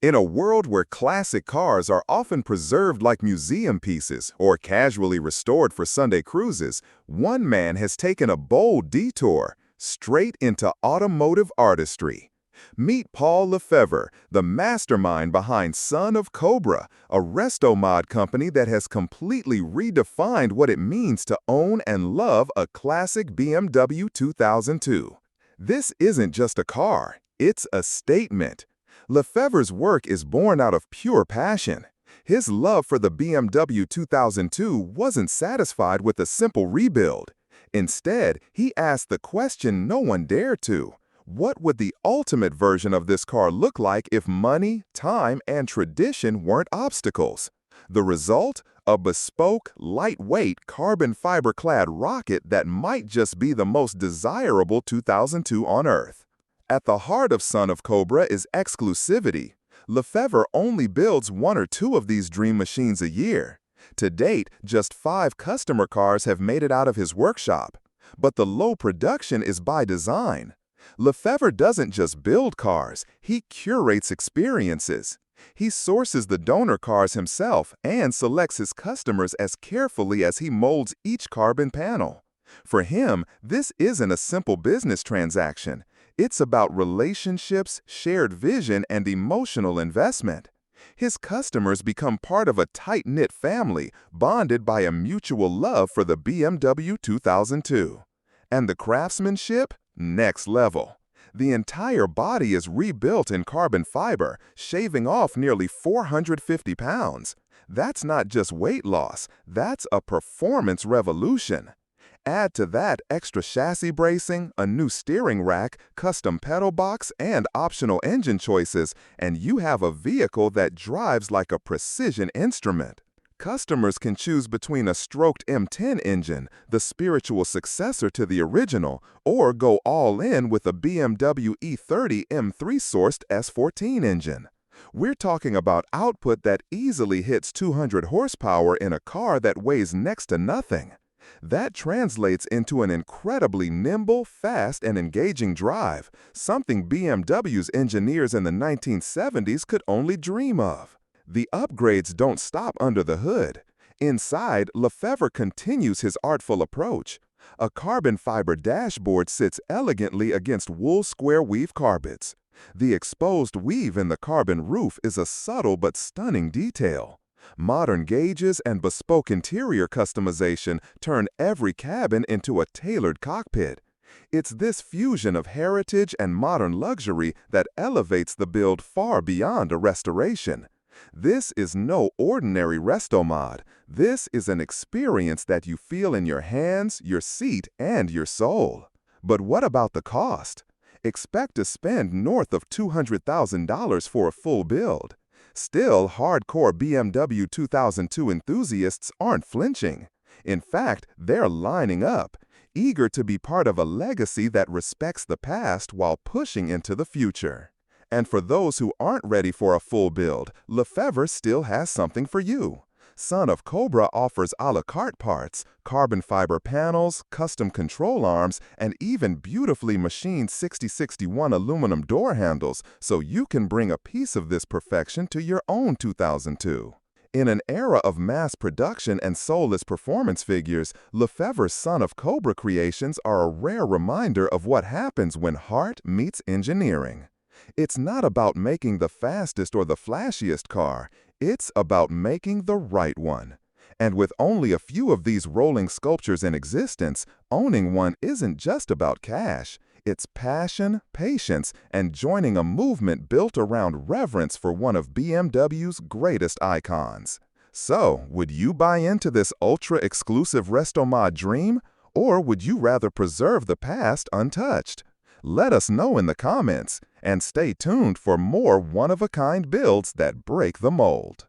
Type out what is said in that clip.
In a world where classic cars are often preserved like museum pieces or casually restored for Sunday cruises, one man has taken a bold detour straight into automotive artistry. Meet Paul Lefevre, the mastermind behind Son of Cobra, a Restomod company that has completely redefined what it means to own and love a classic BMW 2002. This isn't just a car, it's a statement. Lefevre's work is born out of pure passion. His love for the BMW 2002 wasn't satisfied with a simple rebuild. Instead, he asked the question no one dared to. What would the ultimate version of this car look like if money, time, and tradition weren't obstacles? The result? A bespoke, lightweight, carbon-fiber-clad rocket that might just be the most desirable 2002 on Earth. At the heart of Son of Cobra is exclusivity. Lefevre only builds one or two of these dream machines a year. To date, just 5 customer cars have made it out of his workshop. But the low production is by design. Lefevre doesn't just build cars, he curates experiences. He sources the donor cars himself and selects his customers as carefully as he molds each carbon panel. For him, this isn't a simple business transaction. It's about relationships, shared vision, and emotional investment. His customers become part of a tight-knit family, bonded by a mutual love for the BMW 2002. And the craftsmanship? Next level. The entire body is rebuilt in carbon fiber, shaving off nearly 450 pounds. That's not just weight loss, that's a performance revolution. Add to that extra chassis bracing, a new steering rack, custom pedal box, and optional engine choices, and you have a vehicle that drives like a precision instrument. Customers can choose between a stroked M10 engine, the spiritual successor to the original, or go all in with a BMW E30 M3-sourced S14 engine. We're talking about output that easily hits 200 horsepower in a car that weighs next to nothing. That translates into an incredibly nimble, fast, and engaging drive, something BMW's engineers in the 1970s could only dream of. The upgrades don't stop under the hood. Inside, Lefevre continues his artful approach. A carbon fiber dashboard sits elegantly against wool square weave carpets. The exposed weave in the carbon roof is a subtle but stunning detail. Modern gauges and bespoke interior customization turn every cabin into a tailored cockpit. It's this fusion of heritage and modern luxury that elevates the build far beyond a restoration. This is no ordinary Restomod. This is an experience that you feel in your hands, your seat, and your soul. But what about the cost? Expect to spend north of $200,000 for a full build. Still, hardcore BMW 2002 enthusiasts aren't flinching. In fact, they're lining up, eager to be part of a legacy that respects the past while pushing into the future. And for those who aren't ready for a full build, Lefevre still has something for you. Son of Cobra offers a la carte parts, carbon fiber panels, custom control arms, and even beautifully machined 6061 aluminum door handles so you can bring a piece of this perfection to your own 2002. In an era of mass production and soulless performance figures, Lefevre's Son of Cobra creations are a rare reminder of what happens when heart meets engineering. It's not about making the fastest or the flashiest car. It's about making the right one. And with only a few of these rolling sculptures in existence, owning one isn't just about cash. It's passion, patience, and joining a movement built around reverence for one of BMW's greatest icons. So, would you buy into this ultra-exclusive Restomod dream? Or would you rather preserve the past untouched? Let us know in the comments, and stay tuned for more one-of-a-kind builds that break the mold.